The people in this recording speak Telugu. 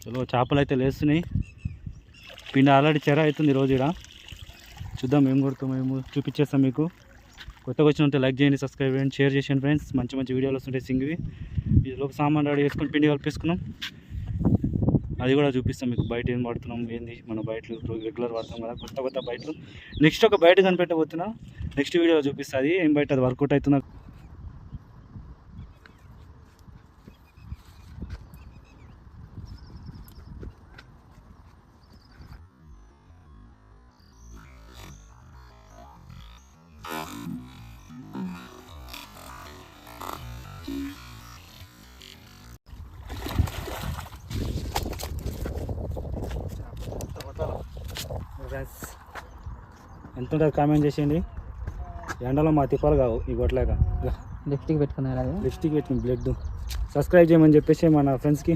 చలో చేపలు అయితే లేస్తున్నాయి. పిండి ఆల్రెడీ చెర అవుతుంది ఈరోజు ఇక్కడ. చూద్దాం ఏం కొడుతాం, మేము చూపించేస్తాం మీకు. కొత్తగా వచ్చిన ఉంటే లైక్ చేయండి, సబ్స్క్రైబ్ చేయండి, షేర్ చేయండి ఫ్రెండ్స్. మంచి మంచి వీడియోలు వస్తుంటాయి సింగివి. ఈలోపు సామాన్ రెడీ చేసుకొని పిండి కలిపేసుకున్నాం. అది కూడా చూపిస్తాం మీకు. బయట ఏం వాడుతున్నాం ఏంది, మన బయటలు రెగ్యులర్ వాడతాం కదా, కొత్త కొత్త బయటలు. నెక్స్ట్ ఒక బయట కనిపెట్టబోతున్నా, నెక్స్ట్ వీడియోలో చూపిస్తుంది ఏం బయట అది వర్కౌట్ అవుతున్నా. ఎంత ఉంటుంది కామెంట్ చేసేయండి. ఎండలో మా తిప్పాలు కావు ఈ గొట్టలేక. లిప్స్టిక్ పెట్టుకున్నారా? లిప్స్టిక్ పెట్టుకుని బ్లడ్. సబ్స్క్రైబ్ చేయమని చెప్పేసి మన ఫ్రెండ్స్కి.